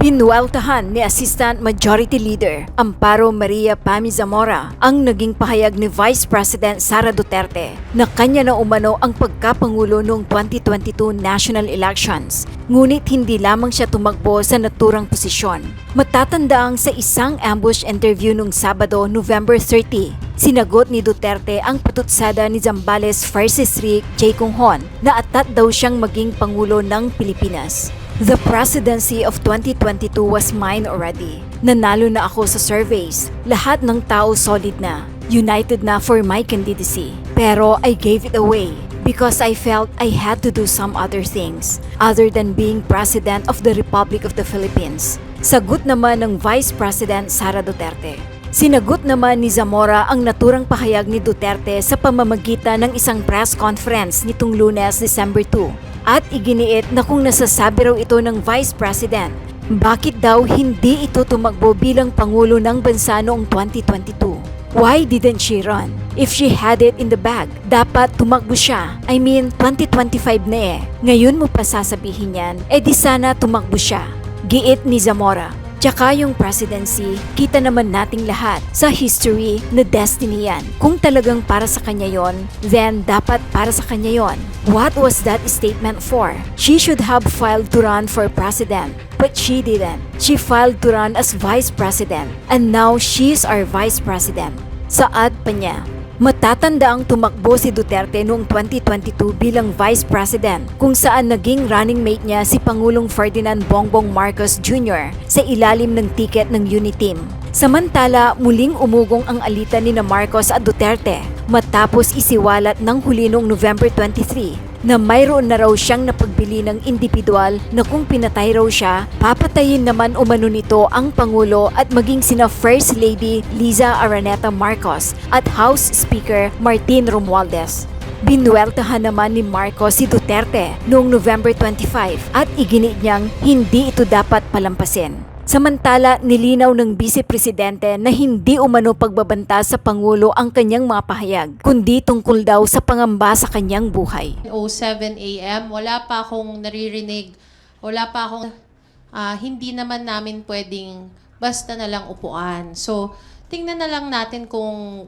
Binuweltahan ni Assistant Majority Leader Amparo Maria Pammy Zamora ang naging pahayag ni Vice President Sara Duterte na kanya na umano ang pagkapangulo noong 2022 national elections. Ngunit hindi lamang siya tumakbo sa naturang posisyon. Matatandaang sa isang ambush interview noong Sabado, November 30, sinagot ni Duterte ang patutsada ni Zambales First District J. Conghon na atat daw siyang maging Pangulo ng Pilipinas. The presidency of 2022 was mine already. Nanalo na ako sa surveys. Lahat ng tao solid na. United na for my candidacy. Pero I gave it away because I felt I had to do some other things other than being President of the Republic of the Philippines. Sagot naman ng Vice President Sara Duterte. Sinagot naman ni Zamora ang naturang pahayag ni Duterte sa pamamagitan ng isang press conference nitong Lunes, December 2. At iginiit na kung nasasabi raw ito ng Vice President, bakit daw hindi ito tumakbo bilang Pangulo ng bansa noong 2022? Why didn't she run? If she had it in the bag, dapat tumakbo siya. I mean, 2025 na eh. Ngayon mo pa sasabihin yan, di sana tumakbo siya. Giit ni Zamora. Tsaka yung presidency, kita naman nating lahat sa history na destiny yan. Kung talagang para sa kanya yon, then dapat para sa kanya yon. What was that statement for? She should have filed to run for president, but she didn't. She filed to run as vice president, and now she's our vice president. Saad pa niya. Matatandaang tumakbo si Duterte noong 2022 bilang Vice President kung saan naging running mate niya si Pangulong Ferdinand Bongbong Marcos Jr. sa ilalim ng tiket ng Uniteam. Samantala, muling umugong ang alitan ni Marcos at Duterte matapos isiwalat ng huli noong November 23 na mayroon na raw siyang napagbili ng individual na kung pinatay raw siya, papatayin naman umano nito ang Pangulo at maging sina First Lady Liza Araneta Marcos at House Speaker Martin Romualdez. Binuweltahan naman ni Marcos si Duterte noong November 25 at iginit niyang hindi ito dapat palampasin. Samantala, nilinaw ng Vice Presidente na hindi umano pagbabanta sa Pangulo ang kanyang mga pahayag, kundi tungkol daw sa pangamba sa kanyang buhay. 07 AM, wala pa akong naririnig, wala pa akong, hindi naman namin pwedeng basta na lang upuan. So, tingnan na lang natin kung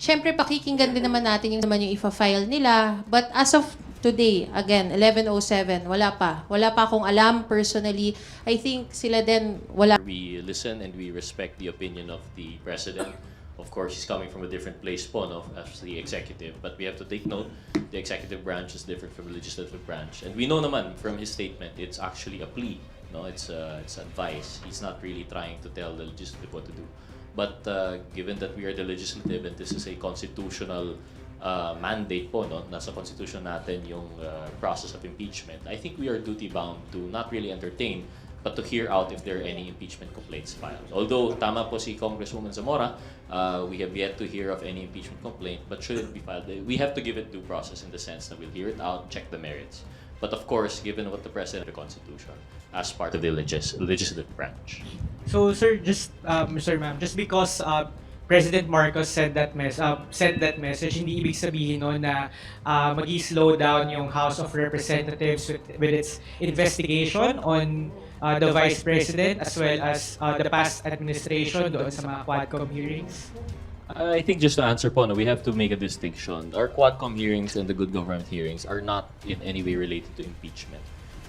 syempre pakikinggan din naman natin yung ifa-file nila, but as of today, again, 11:07, wala pa akong alam personally. I think sila din wala. We listen and we respect the opinion of the President. Of course, he's coming from a different place po, no, as the executive. But we have to take note, the executive branch is different from the legislative branch. And we know naman from his statement, it's actually a plea. No, it's advice. He's not really trying to tell the legislative what to do. But given that we are the legislative and this is a constitutional mandate po, no? Nasa constitution natin yung process of impeachment. I think we are duty-bound to not really entertain, but to hear out if there are any impeachment complaints filed. Although, tama po si Congresswoman Zamora, we have yet to hear of any impeachment complaint, but should it be filed, we have to give it due process in the sense that we'll hear it out, check the merits. But of course, given what the President of the Constitution, as part of the legislative branch. So, sir, Mr. Ma'am, just because President Marcos said that message, hindi ibig sabihin no na mag-slow down yung House of Representatives with its investigation on the Vice President as well as the past administration doon sa mga Quadcom hearings? I think just to answer po, no, we have to make a distinction. Our Quadcom hearings and the good government hearings are not in any way related to impeachment.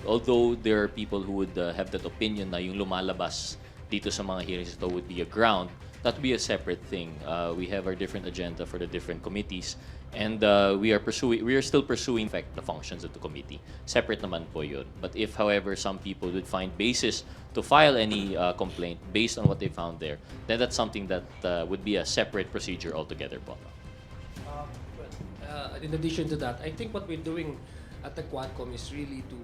Although there are people who would have that opinion na yung lumalabas dito sa mga hearings ito would be a ground, that would be a separate thing. We have our different agenda for the different committees, and we are still pursuing the functions of the committee. Separate naman po yun. But if, however, some people would find basis to file any complaint based on what they found there, then that's something that would be a separate procedure altogether po. In addition to that, I think what we're doing at the Quadcom is really to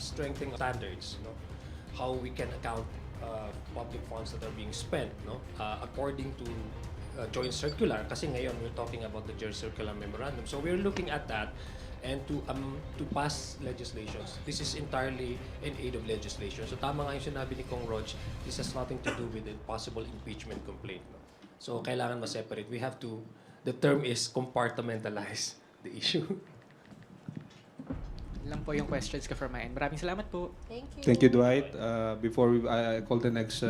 strengthen standards, you know, how we can account public funds that are being spent, no? According to joint circular, kasi ngayon we're talking about the joint circular memorandum. So we're looking at that and to pass legislations. This is entirely in aid of legislation. So tama nga yung sinabi ni Kong Rog, this has nothing to do with a possible impeachment complaint. No? So kailangan ma-separate. We have to, the term is compartmentalize the issue. Lang po yung questions ko from my end. Maraming salamat po. Thank you. Thank you, Dwight. Before I call the next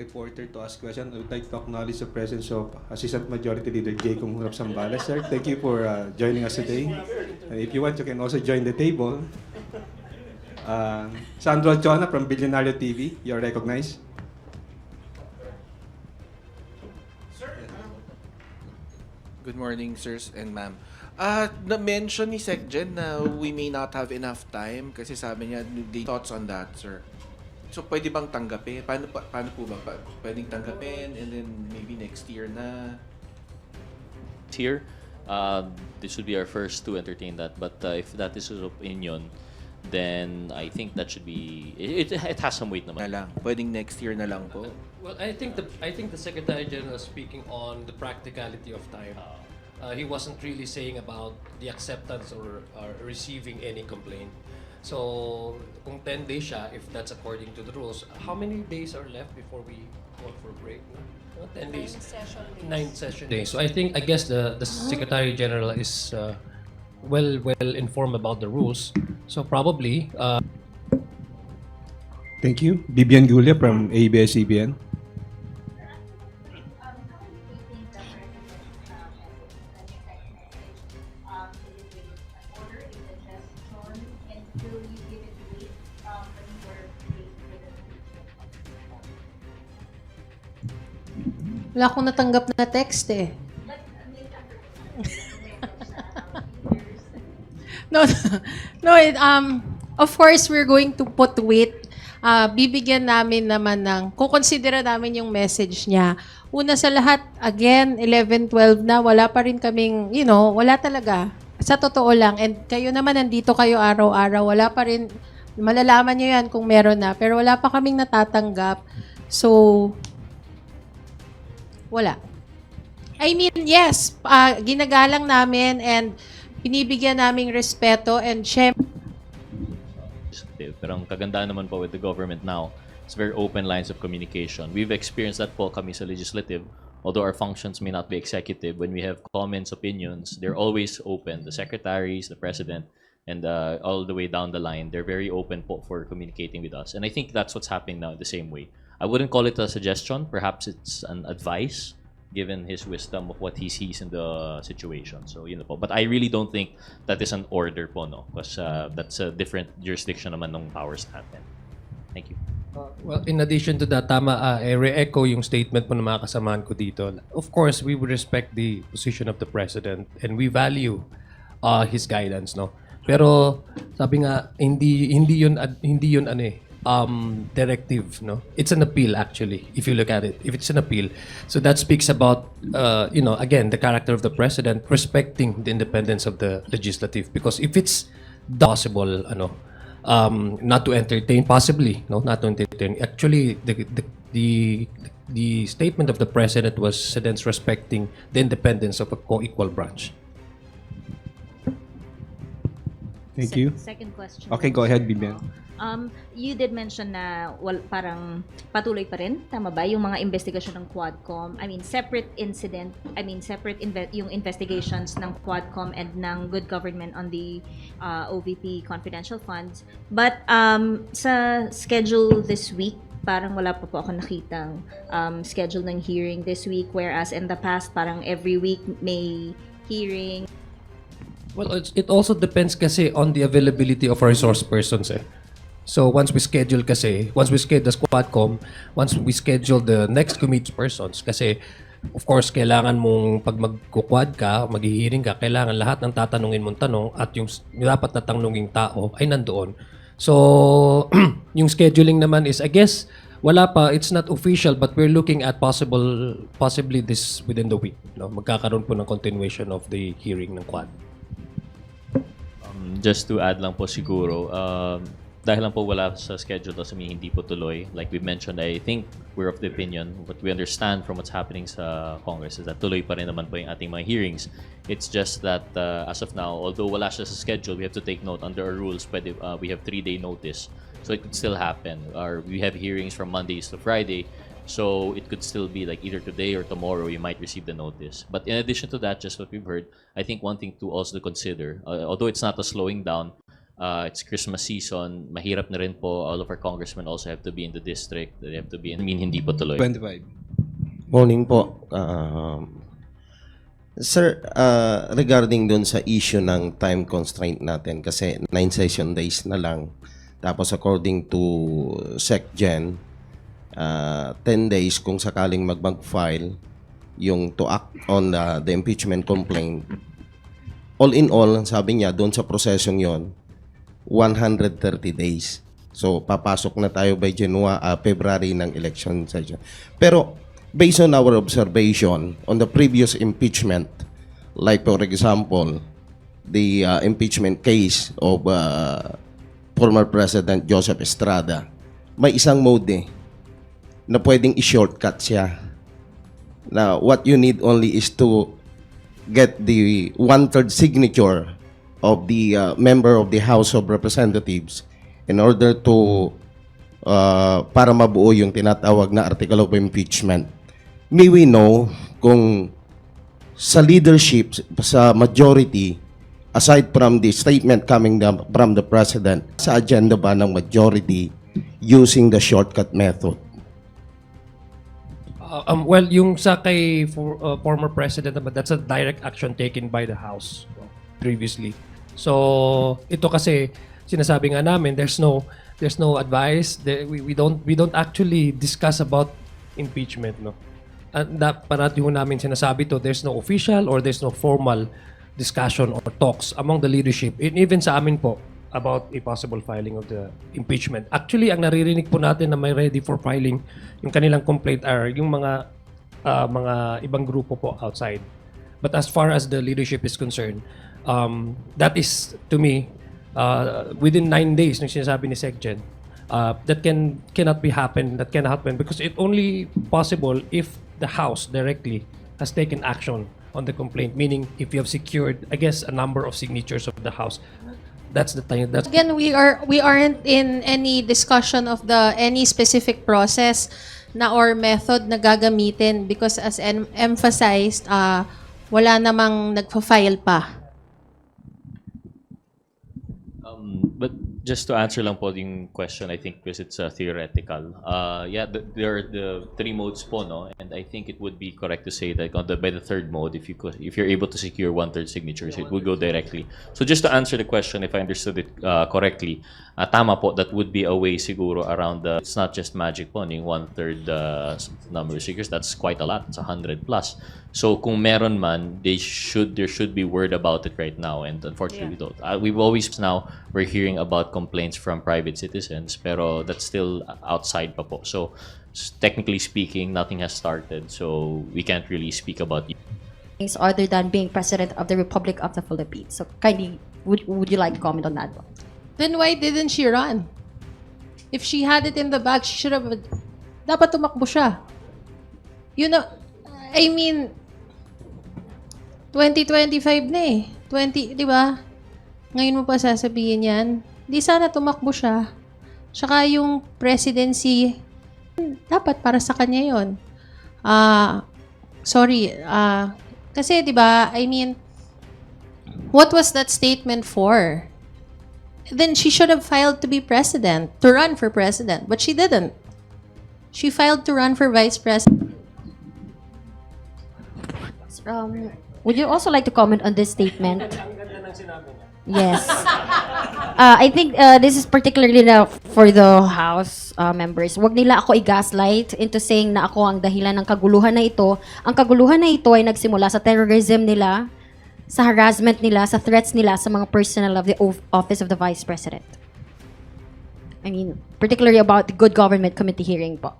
reporter to ask question, I would like to acknowledge the presence of Assistant Majority Leader J. Kong Sambales. Sir, thank you for joining us today. And if you want, you can also join the table. Sandro Chona from Billionario TV, you're recognized. Good morning, sirs and ma'am. Na-mention ni Secgen na we may not have enough time kasi sabi niya, the thoughts on that, sir. So, pwede bang tanggapin? Paano po ba? Pwedeng tanggapin and then maybe next year na? Here, this would be our first to entertain that. But if that is his opinion, then I think that should be it has some weight Na naman. lang. Pwedeng next year na lang po. Well, I think the Secretary General is speaking on the practicality of time. He wasn't really saying about the acceptance or receiving any complaint. So, kung 10 days siya, if that's according to the rules, how many days are left before we call for a break? No? 10 days. 9 session days. So I guess the Secretary General is well informed about the rules. So probably Thank you. Bibian Gulia from ABS-CBN. Wala akong natanggap na text eh. No, no. Of course, we're going to put weight. Bibigyan namin naman ng, kukonsidera namin yung message niya. Una sa lahat, again, 11-12 na, wala pa rin kaming, wala talaga. Sa totoo lang. And kayo naman, nandito kayo araw-araw, wala pa rin, malalaman nyo yan kung meron na. Pero wala pa kaming natatanggap. So, wala. I mean, yes, ginagalang namin and binibigyan naming respeto and syempre, Pero ang kagandaan naman po with the government now, it's very open lines of communication. We've experienced that po kami sa legislative. Although our functions may not be executive, when we have comments, opinions, they're always open. The secretaries, the president, and all the way down the line, they're very open po for communicating with us. And I think that's what's happening now the same way. I wouldn't call it a suggestion. Perhaps it's an advice, given his wisdom of what he sees in the situation. So, po. But I really don't think that is an order po, no? Because that's a different jurisdiction naman ng powers natin. Thank you. well, in addition to that, tama, re-echo yung statement mo ng mga kasamahan ko dito. Of course, we would respect the position of the President and we value his guidance, no? Pero sabi nga, hindi yun ano eh, directive, no? It's an appeal actually, if you look at it. If it's an appeal. So that speaks about, again, the character of the President respecting the independence of the legislative. Because if it's possible, not to entertain, possibly, no, not to entertain. Actually, the statement of the President was President's respecting the independence of a co-equal branch. Thank you. Second question. Okay, go ahead, Bibian. You did mention na parang patuloy pa rin, tama ba, yung mga investigasyon ng Quadcom? I mean, yung investigations ng Quadcom and ng good government on the OVP confidential funds. But sa schedule this week, parang wala pa po ako nakitang schedule ng hearing this week, whereas in the past, parang every week may hearing. Well, it also depends kasi on the availability of our resource persons eh. So once we schedule the Quadcom, once we schedule the next committee persons, kasi of course kailangan mong pag magkukwad ka, maghihiring ka, kailangan lahat ng tatanungin mong tanong at yung dapat na tanunging tao ay nandoon. So yung scheduling naman is, I guess, wala pa, it's not official but we're looking at possibly this within the week. No? Magkakaroon po ng continuation of the hearing ng Quad. Just to add lang po siguro, dahil lang po wala sa schedule doesn't mean hindi po tuloy. Like we mentioned, I think we're of the opinion, what we understand from what's happening sa Congress is that tuloy pa rin naman po yung ating mga hearings. It's just that as of now, although wala siya sa schedule, we have to take note under our rules, we have 3-day notice. So it could still happen. We have hearings from Mondays to Friday. So it could still be like either today or tomorrow you might receive the notice. But in addition to that, just what we've heard, I think one thing to also consider, although it's not a slowing down, It's Christmas season. Mahirap na rin po. All of our congressmen also have to be in the district. They have to be in... I mean, hindi po tuloy. 25. Morning po. Sir, regarding dun sa issue ng time constraint natin, kasi 9 session days na lang. Tapos according to SecGen, 10 days kung sakaling mag-file yung to act on the impeachment complaint. All in all, sabi niya, doon sa prosesong yon 130 days. So, papasok na tayo by February ng election session. Pero, based on our observation on the previous impeachment, like for example, the impeachment case of former President Joseph Estrada, may isang mode na pwedeng i-shortcut siya. Now, what you need only is to get the 1/3 signature of the member of the House of Representatives in order to para mabuo yung tinatawag na article of impeachment. May we know kung sa leadership, sa majority, aside from the statement coming from the President, sa agenda ba ng majority using the shortcut method? Well, yung sa kay former President, that's a direct action taken by the House previously. So, ito kasi, sinasabi nga namin, there's no advice. We don't actually discuss about impeachment, no? Parati ho namin sinasabi to, there's no official or there's no formal discussion or talks among the leadership, and even sa amin po, about a possible filing of the impeachment. Actually, ang naririnig po natin na may ready for filing yung kanilang complaint are yung mga ibang grupo po outside. But as far as the leadership is concerned, that is, to me, within 9 days, nung sinasabi ni SecGen, that cannot happen because it only possible if the House directly has taken action on the complaint, meaning if you have secured, I guess, a number of signatures of the House. That's the time. Again, we aren't in any discussion of any specific process na or method na gagamitin because as emphasized, wala namang nagpa-file pa. But just to answer lang po yung question, I think because it's theoretical. Yeah, there are the 3 modes po, no? And I think it would be correct to say that by the 3rd mode, if you're able to secure 1/3 signatures, it would go directly. So just to answer the question, if I understood it correctly, tama po, that would be a way siguro around it's not just magic po, yung 1/3 number of signatures, that's quite a lot, it's 100 plus. So kung meron man, there should be word about it right now, and unfortunately we don't. We've always now, we're hearing about complaints from private citizens, pero that's still outside pa po. So technically speaking, nothing has started, so we can't really speak about things other than being President of the Republic of the Philippines. So kindly, would you like to comment on that one? Then why didn't she run? If she had it in the bag, she should have... Dapat tumakbo siya. You know, I mean, 2025 na eh. 'di ba? Ngayon mo pa sasabihin yan. Di sana tumakbo siya. Tsaka yung presidency, dapat para sa kanya yon. Sorry. Kasi, di ba, I mean, what was that statement for? Then she should have filed to be president, to run for president. But she didn't. She filed to run for vice president. Would you also like to comment on this statement? Yes. I think this is particularly for the House members. Huwag nila ako i-gaslight into saying na ako ang dahilan ng kaguluhan na ito. Ang kaguluhan na ito ay nagsimula sa terrorism nila, sa harassment nila, sa threats nila sa mga personnel of the Office of the Vice President. I mean, particularly about the Good Government Committee hearing po.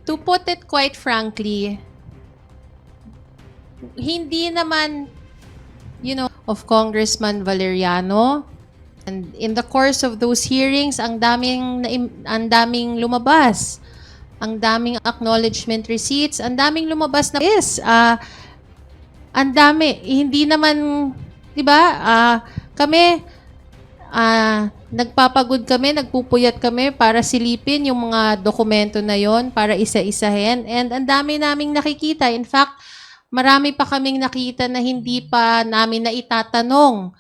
To put it quite frankly, hindi naman, of Congressman Valeriano, and in the course of those hearings, ang daming lumabas. Ang daming acknowledgement receipts, ang daming lumabas na ang dami. Hindi naman, 'di ba? Kami nagpapagod kami, nagpupuyat kami para silipin yung mga dokumento na yon, para isa-isahin. And ang dami naming nakikita. In fact, marami pa kaming nakita na hindi pa namin na itatanong.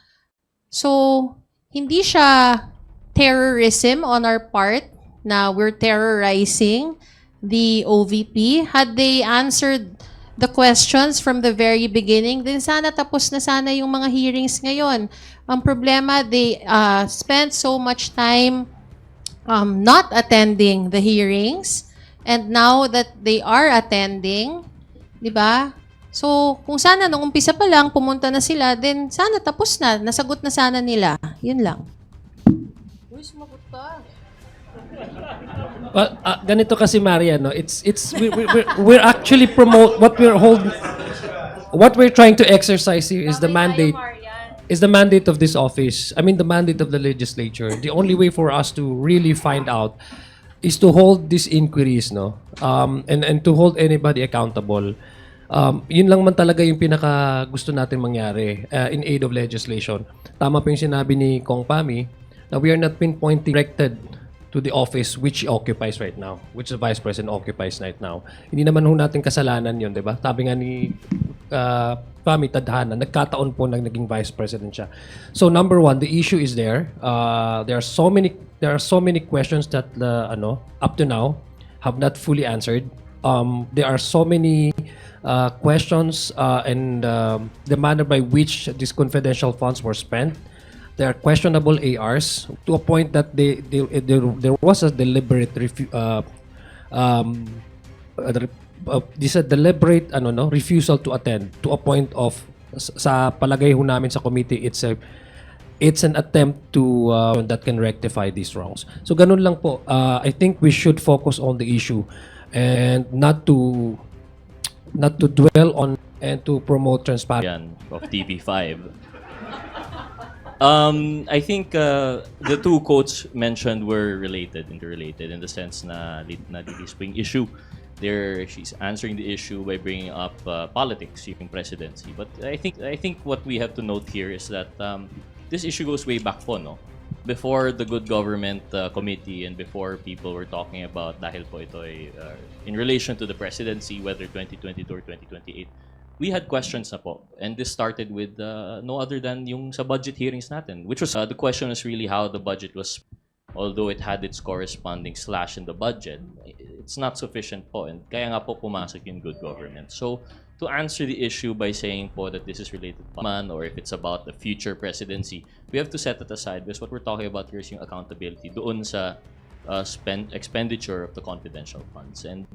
So, hindi siya terrorism on our part na we're terrorizing the OVP. Had they answered the questions from the very beginning, then sana tapos na sana yung mga hearings ngayon. Ang problema, they spent so much time not attending the hearings, and now that they are attending, di ba? So, kung sana nung umpisa pa lang, pumunta na sila, then sana tapos na, nasagot na sana nila. Yun lang. Uy, sumagot ka. Well, ganito kasi Maria, no? We're actually what we're trying to exercise here is the mandate of this office. I mean the mandate of the legislature. The only way for us to really find out is to hold these inquiries, no? And to hold anybody accountable. Yun lang man talaga yung pinaka gusto natin mangyari in aid of legislation. Tama po yung sinabi ni Cong Pammy na we are not pinpointing directed to the office which he occupies right now, which the Vice President occupies right now. Hindi naman ho natin kasalanan yun, di ba? Sabi nga ni Pammy tadhana, nagkataon po na naging Vice President siya. So number one, the issue is there. There are so many questions that up to now have not fully answered. There are so many questions and the manner by which these confidential funds were spent. There are questionable ARs to a point that there was a deliberate refusal to attend, to a point of sa palagay ho namin sa committee it's an attempt to that can rectify these wrongs. So ganun lang po. I think we should focus on the issue and not to dwell on and to promote transparency. Of TV5. I think the two quotes mentioned were interrelated in the sense na spring issue. She's answering the issue by bringing up politics, yung presidency. But I think what we have to note here is that this issue goes way back po, no? Before the Good Government Committee and before people were talking about dahil po ito ay in relation to the presidency, whether 2022 or 2028. We had questions na po. And this started with no other than yung sa budget hearings natin, which was the question was really how the budget was, although it had its corresponding slash in the budget, it's not sufficient po. And kaya nga po pumasok yung good government. So to answer the issue by saying po that this is related to man or if it's about the future presidency, we have to set it aside because what we're talking about here is yung accountability doon sa expenditure of the confidential funds. And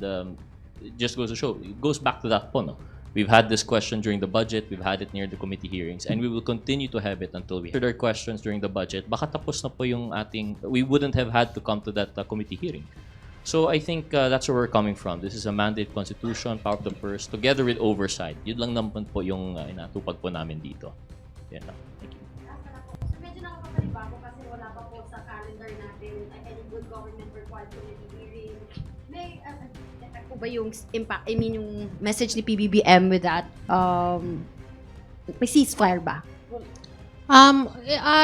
it just goes to show, it goes back to that po, no? We've had this question during the budget, we've had it near the committee hearings, and we will continue to have it until we answer our questions during the budget. Baka tapos na po yung we wouldn't have had to come to that committee hearing. So I think that's where we're coming from. This is a mandate constitution, power of the purse, together with oversight. Yun lang naman po yung inatupag po namin dito. Yan lang. Thank you. Medyo nakakapanibago kasi wala pa po sa calendar natin any good government required committee hearing. May po ba yung impact, yung message ni Pbbm with that? May ceasefire ba?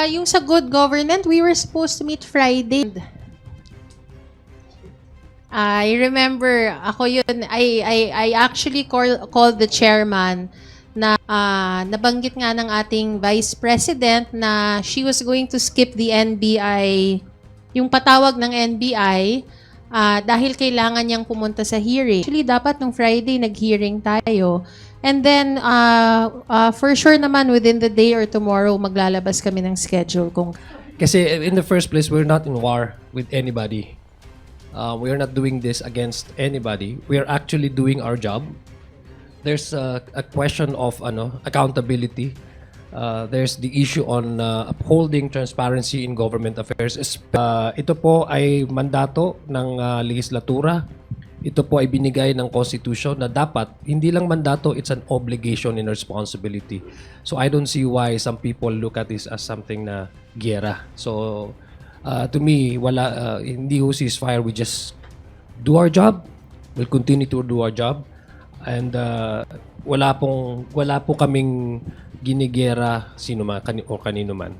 Yung sa good government, we were supposed to meet Friday. I remember, ako yun, I actually called the chairman na nabanggit nga ng ating vice president na she was going to skip the NBI, yung patawag ng NBI, dahil kailangan niyang pumunta sa hearing. Actually, dapat nung Friday nag-hearing tayo. And then, for sure naman, within the day or tomorrow, maglalabas kami ng schedule. Kasi in the first place, we're not in war with anybody. We are not doing this against anybody. We are actually doing our job. There's a question of accountability. There's the issue on upholding transparency in government affairs. Ito po ay mandato ng legislatura. Ito po ay binigay ng Constitution na dapat, hindi lang mandato, it's an obligation and responsibility. So I don't see why some people look at this as something na giyera. So to me, hindi ho ceasefire. We just do our job. We'll continue to do our job. And wala po kaming ginigera sino man o kanino man.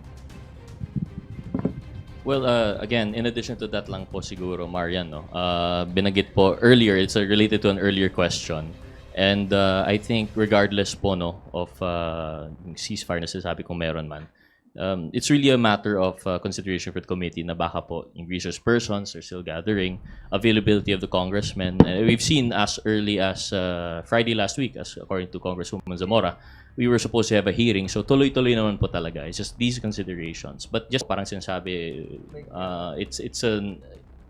Well, again, in addition to that lang po siguro, Marian, no? Binanggit po earlier, it's related to an earlier question. And I think regardless po no, of ceasefire na sinasabi kung meron man, it's really a matter of consideration for the committee na baka po yung resource persons are still gathering, availability of the congressmen. We've seen as early as Friday last week, as according to Congresswoman Zamora, we were supposed to have a hearing. So tuloy-tuloy naman po talaga. It's just these considerations. But just parang sinasabi, it's an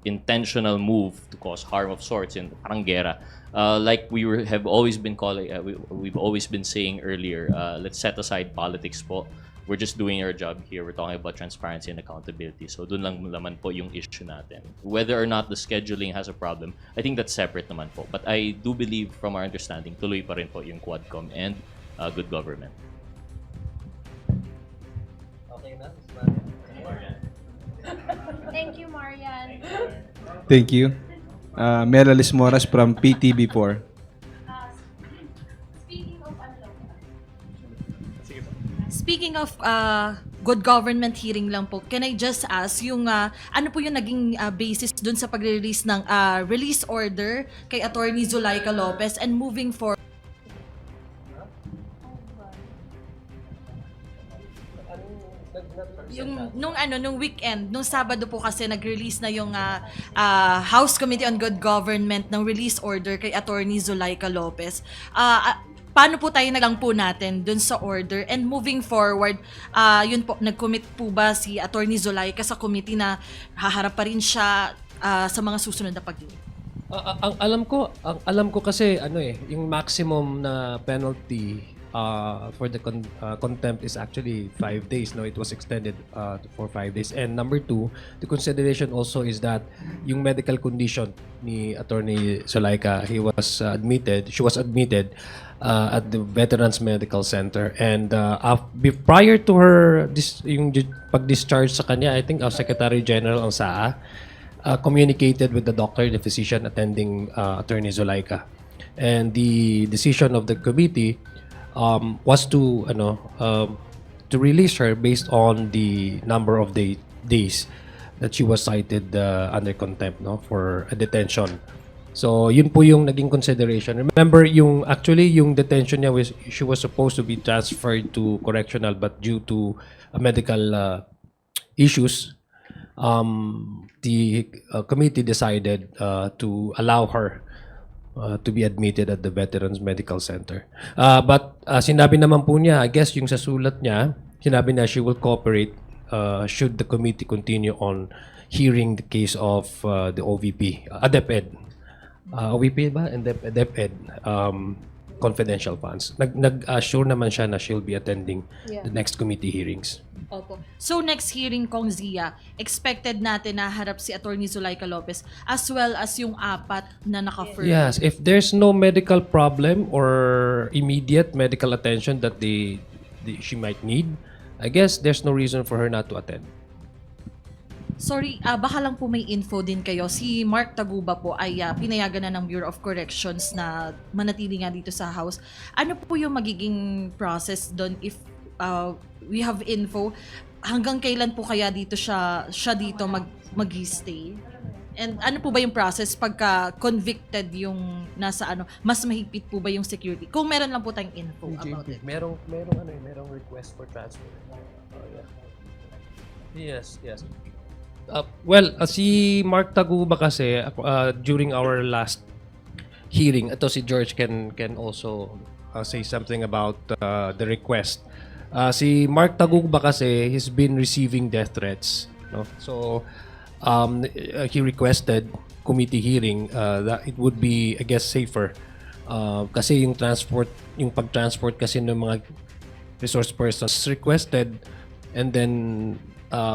intentional move to cause harm of sorts in parang gera. Like have always been calling, we've always been saying earlier, let's set aside politics po. We're just doing our job here. We're talking about transparency and accountability. So dun lang naman po yung issue natin. Whether or not the scheduling has a problem, I think that's separate naman po. But I do believe from our understanding, tuloy pa rin po yung Quadcom and good government. Thank you, Marian. Thank you. Mela Lismoras from PTV4. Speaking of good government hearing lang po, can I just ask yung ano po yung naging basis dun sa pag-release ng release order kay Attorney Zulaika Lopez and moving forward? Yung nung weekend, nung Sabado po kasi nag-release na yung House Committee on Good Government ng release order kay Attorney Zulaika Lopez. Paano po tayo nagang po natin dun sa order, and moving forward, yun po, nag-commit po ba si Attorney Zulaika sa committee na haharap pa rin siya sa mga susunod na pagdinig? Ang alam ko kasi yung maximum na penalty for the contempt is actually 5 days. No, it was extended for 5 days. And number two, the consideration also is that yung medical condition ni Attorney Zulaika, she was admitted at the Veterans Medical Center, and prior to her yung pag-discharge sa kanya, I think Secretary General ang SAA communicated with the doctor, the physician attending Attorney Zulaika, and the decision of the committee was to release her based on the number of days that she was cited under contempt, no, for a detention. So yun po yung naging consideration. Remember, yung detention niya she was supposed to be transferred to correctional, but due to medical issues, the committee decided to allow her to be admitted at the Veterans Medical Center. But sinabi naman po niya, I guess yung sa sulat niya, sinabi na she will cooperate should the committee continue on hearing the case of the OVP, DepEd. OVP ba? And DepEd confidential funds. Nag-assure naman siya na she'll be attending the next committee hearings. Opo. So next hearing, Kong Zia, expected natin na harap si Attorney Zulaika Lopez as well as yung 4 na naka-firm. Yes, if there's no medical problem or immediate medical attention that she might need, I guess there's no reason for her not to attend. Sorry, baka lang po may info din kayo. Si Mark Taguba po ay pinayagan na ng Bureau of Corrections na manatili nga dito sa House. Ano po yung magiging process doon if we have info? Hanggang kailan po kaya dito siya dito mag-stay? And ano po ba yung process pagka convicted yung nasa mas mahigpit po ba yung security? Kung meron lang po tayong info about it. Merong request for transfer. Yes. Si Mark Taguba kasi during our last hearing, ito si George can also say something about the request. Si Mark Taguba kasi he's been receiving death threats, no? So he requested committee hearing that it would be, I guess, safer kasi yung pag-transport kasi ng mga resource persons requested, and then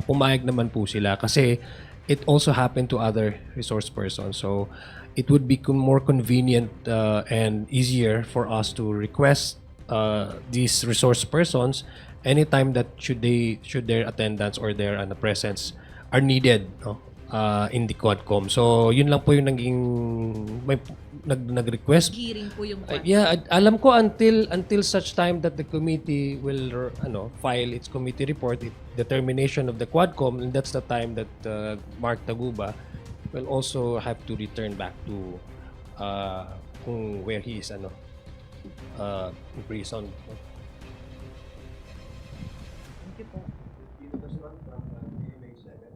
pumayag naman po sila kasi it also happened to other resource persons. So it would be more convenient and easier for us to request these resource persons anytime that should their attendance or their presence are needed, no? In the Quadcom. So yun lang po yung nag-request. Hearing po yung Alam ko until such time that the committee will file its committee report, determination of the Quadcom, and that's the time that Mark Taguba will also have to return back to where he is prison.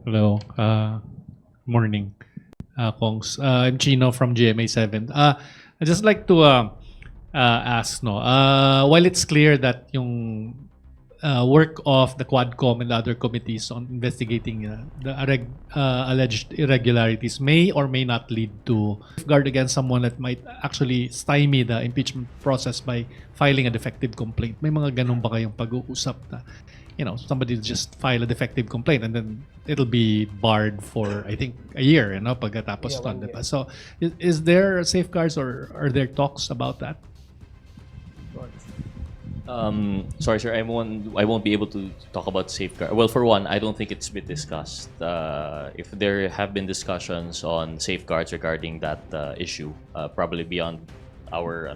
Hello. Morning, Kongs. I'm Chino from GMA7. I'd just like to ask, no, while it's clear that yung work of the Quadcom and the other committees on investigating the alleged irregularities may or may not lead to safeguard against someone that might actually stymie the impeachment process by filing a defective complaint. May mga ganun ba kayong pag-uusap na, somebody just file a defective complaint and then it'll be barred for, I think, a year, pagkatapos nun, diba? So, is there safeguards or are there talks about that? Sorry, sir. I won't be able to talk about safeguard. Well, for one, I don't think it's been discussed. If there have been discussions on safeguards regarding that issue, probably beyond our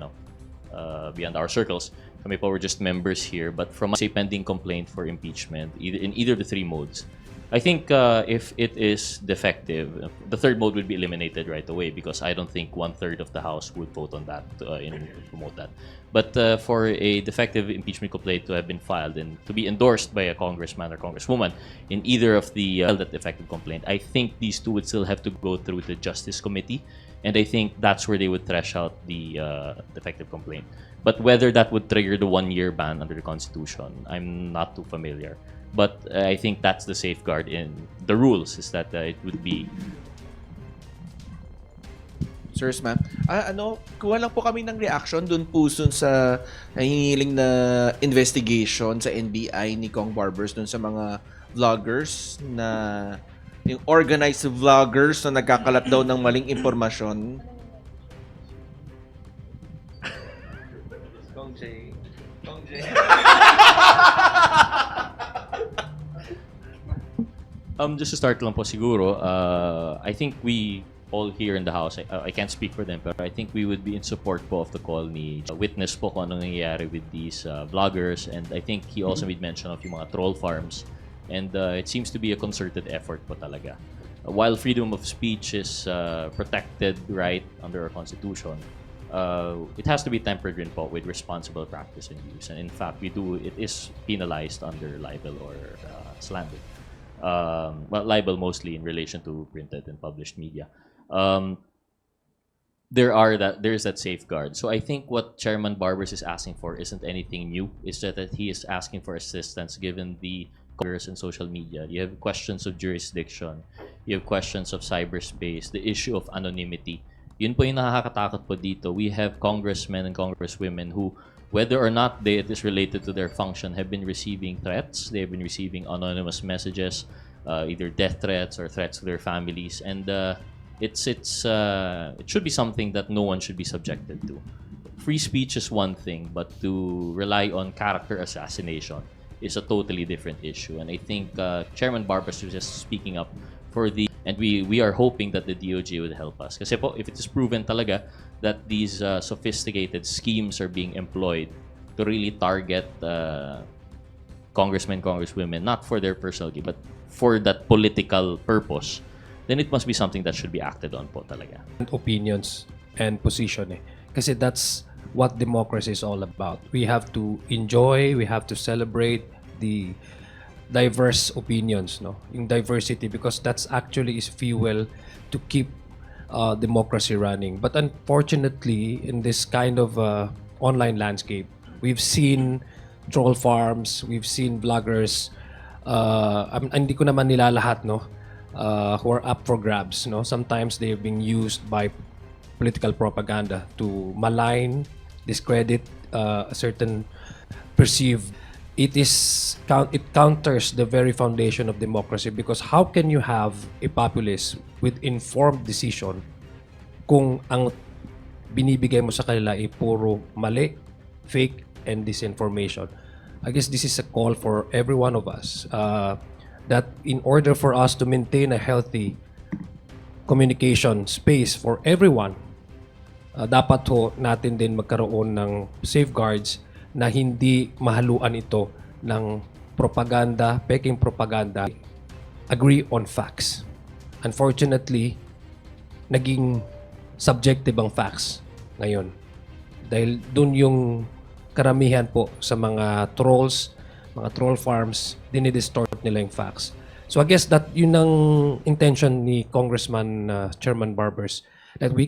circles. Kami po, we're just members here. But from a pending complaint for impeachment, in either of the three modes, I think if it is defective, the third mode would be eliminated right away because I don't think 1/3 of the House would vote on that to promote that. But for a defective impeachment complaint to have been filed and to be endorsed by a congressman or congresswoman in either of the that defective complaint, I think these two would still have to go through the Justice Committee, and I think that's where they would thresh out the defective complaint. But whether that would trigger the 1-year ban under the Constitution, I'm not too familiar. But I think that's the safeguard in the rules, is that it would be... Sirs, ma'am. Kuha lang po kami ng reaction dun po sa hinihiling na investigation sa NBI ni Cong Barbers dun sa mga vloggers na yung organized vloggers na nagkakalat daw ng maling impormasyon. Kong J. Just to start lang po siguro, I think we all here in the House, I can't speak for them, but I think we would be in support po of the call ni witness po kung anong nangyayari with these vloggers, and I think he also made mention of yung mga troll farms, and it seems to be a concerted effort po talaga. While freedom of speech is protected right under our Constitution, it has to be tempered rin po with responsible practice and use, and in fact, it is penalized under libel or slander. Well, libel mostly in relation to printed and published media. There's that safeguard. So I think what Chairman Barbers is asking for isn't anything new. It's that he is asking for assistance given the Congress and social media. You have questions of jurisdiction. You have questions of cyberspace. The issue of anonymity. Yun po yung nakakatakot po dito. We have congressmen and congresswomen who, whether or not it is related to their function, have been receiving threats. They have been receiving anonymous messages, either death threats or threats to their families, and it should be something that no one should be subjected to. Free speech is one thing, but to rely on character assassination is a totally different issue. And I think Chairman Barbers was just speaking up for and we are hoping that the DOJ would help us. Kasi po, if it is proven talaga that these sophisticated schemes are being employed to really target congressmen, congresswomen, not for their personal gain, but for that political purpose, then it must be something that should be acted on po talaga. Opinions and position Kasi that's what democracy is all about. We have to enjoy, we have to celebrate the diverse opinions, yung diversity, because that's actually is fuel to keep democracy running. But unfortunately, in this kind of online landscape, we've seen troll farms, we've seen vloggers, hindi ko naman nila lahat, who are up for grabs. Sometimes they're being used by political propaganda to malign, discredit a certain perceived. It counters the very foundation of democracy, because how can you have a populace with informed decision kung ang binibigay mo sa kanila ay puro mali, fake, and disinformation? I guess this is a call for every one of us that in order for us to maintain a healthy communication space for everyone, dapat ho natin din magkaroon ng safeguards na hindi mahaluan ito ng propaganda, peking propaganda. Agree on facts. Unfortunately, naging subjective ang facts ngayon. Dahil dun yung karamihan po sa mga trolls, mga troll farms, dinidistort nila yung facts. So I guess that yun ang intention ni Congressman Chairman Barbers, that we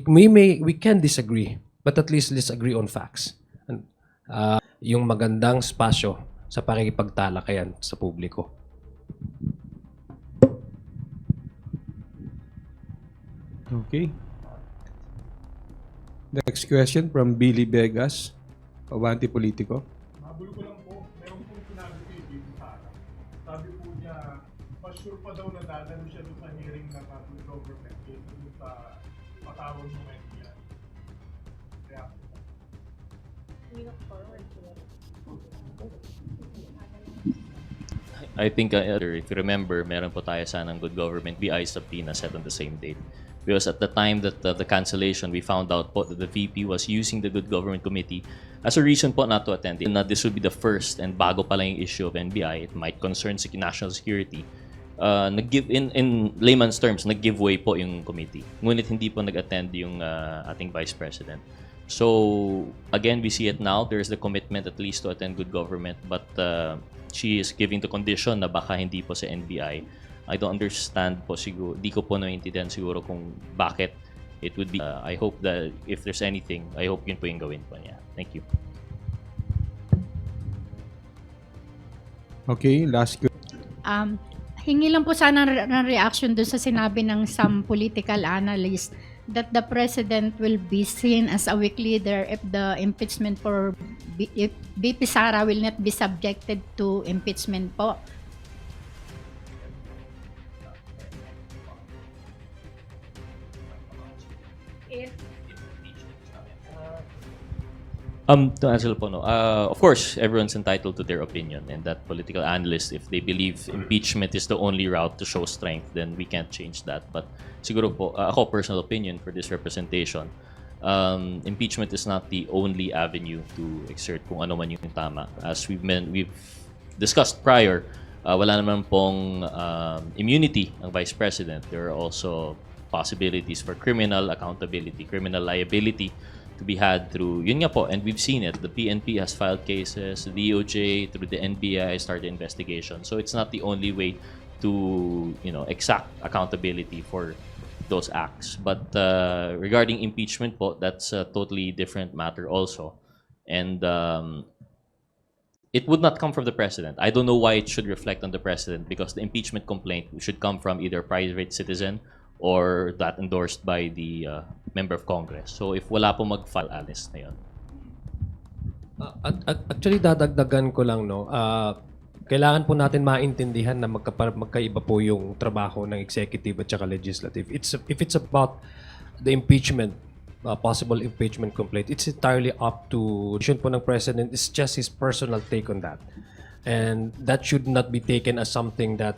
can disagree, but at least let's agree on facts. Yung magandang spasyo sa pakikipagtalakayan sa publiko. Okay. Next question from Billy Vegas, Avanti Politico. Mabulo ko lang po, meron pong sinabi kay VPSARA. Sabi po niya, mas sure pa daw na dadalo siya doon sa hearing ng good government case doon sa patawag ng NBI. Kaya I think, if you remember, meron po tayo sanang good government BI sa Pinas set on the same date. Because at the time that the cancellation, we found out po that the VP was using the Good Government Committee as a reason po not to attend. Na this would be the first and bago pa lang yung issue of NBI, it might concern national security. Nag-give in layman's terms, nag-give way po yung committee. Ngunit hindi po nag-attend yung ating Vice President. So again, we see it now. There is the commitment at least to attend good government, but she is giving the condition na baka hindi po sa NBI. I don't understand po siguro, di ko po naintindihan siguro kung bakit it would be. I hope that if there's anything, I hope yun po yung gawin po niya. Thank you. Okay, last question. Hingi lang po sana ng reaction dun sa sinabi ng some political analysts that the president will be seen as a weak leader if the impeachment for if VPSARA will not be subjected to impeachment po. To answer po, no. Of course, everyone's entitled to their opinion, and that political analysts, if they believe impeachment is the only route to show strength, then we can't change that. But siguro po, ako personal opinion for this representation, impeachment is not the only avenue to exert kung ano man yung tama. As we've discussed prior, wala naman pong immunity ang Vice President. There are also possibilities for criminal accountability, criminal liability to be had through, yun nga po, and we've seen it. The PNP has filed cases, the DOJ, through the NBI started investigation. So it's not the only way to, exact accountability for those acts. But regarding impeachment po, that's a totally different matter also. And it would not come from the president. I don't know why it should reflect on the president, because the impeachment complaint should come from either a private citizen or that endorsed by the member of Congress. So if wala po mag-file, honest na yun. Actually, dadagdagan ko lang, no. Kailangan po natin maintindihan na magkaiba po yung trabaho ng executive at saka legislative. If it's about the impeachment, possible impeachment complaint, it's entirely up to the po ng president. It's just his personal take on that. And that should not be taken as something that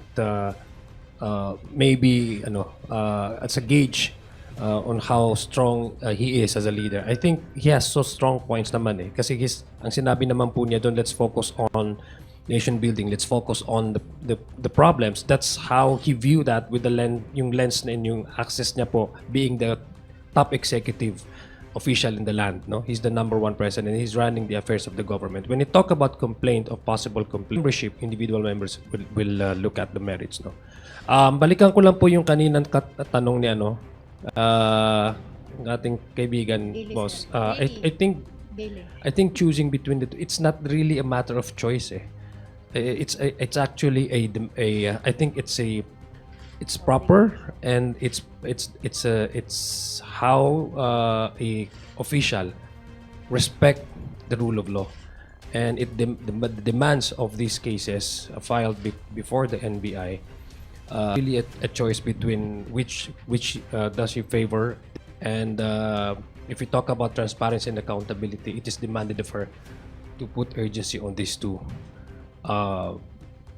maybe as a gauge on how strong he is as a leader. I think he has so strong points naman eh. Kasi ang sinabi naman po niya doon, let's focus on nation building, let's focus on the problems. That's how he viewed that with the yung lens and yung access niya po being the top executive official in the land. No, he's the #1 president. He's running the affairs of the government. When you talk about complaint of possible complaint, membership, individual members will look at the merits. No, balikan ko lang po yung kaninang tanong ni ng ating kaibigan, boss. I think choosing between the two, it's not really a matter of choice. Eh. It's actually I think it's proper, and it's how a official respect the rule of law, and the demands of these cases filed before the NBI. Really a choice between which does he favor, and if we talk about transparency and accountability, it is demanded of her to put urgency on these two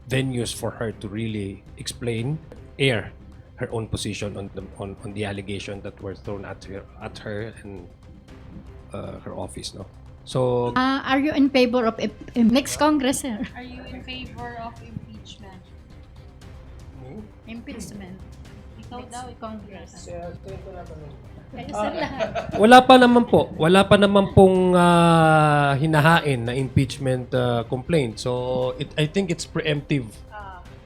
venues for her to really air her own position on the allegation that were thrown at her and her office. No, so Are you in favor of next Congress, sir? Are you in favor of impeachment? Impeachment. Ikaw daw, Congress. Kayo sa lahat. Wala pa naman pong hinahain na impeachment complaint. So I think it's preemptive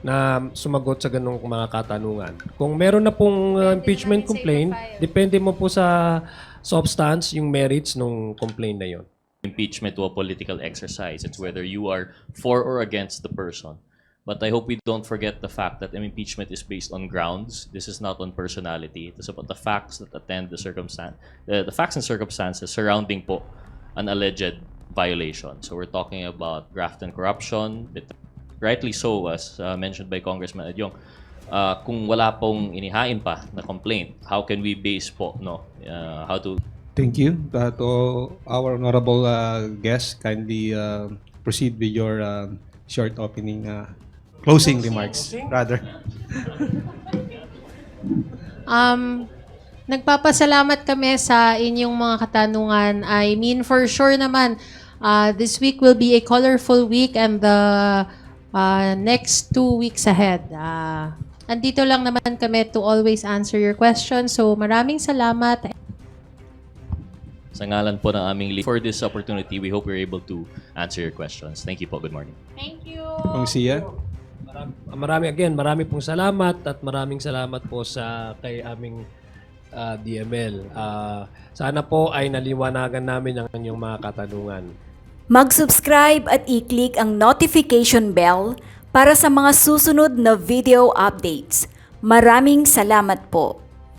na sumagot sa ganung mga katanungan. Kung meron na pong impeachment complaint, depende mo po sa substance, yung merits ng complaint na yon. Impeachment to a political exercise. It's whether you are for or against the person. But I hope we don't forget the fact that impeachment is based on grounds. This is not on personality. It is about the facts that attend the circumstance, the facts and circumstances surrounding po an alleged violation. So we're talking about graft and corruption. Rightly so, as mentioned by Congressman Adyong. Kung wala pong inihain pa na complaint, how can we base po how to Thank you. To our honorable guest, kindly proceed with your short opening, closing remarks, rather. Nagpapasalamat kami sa inyong mga katanungan. I mean, for sure naman, this week will be a colorful week and the next 2 weeks ahead. Andito lang naman kami to always answer your questions. So maraming salamat. Sa ngalan po ng aming lead. For this opportunity, we hope we're able to answer your questions. Thank you po. Good morning. Thank you. Kong Sia. Marami pong salamat at maraming salamat po sa kay aming DML. Sana po ay naliwanagan namin ang inyong mga katanungan. Mag-subscribe at i-click ang notification bell para sa mga susunod na video updates. Maraming salamat po.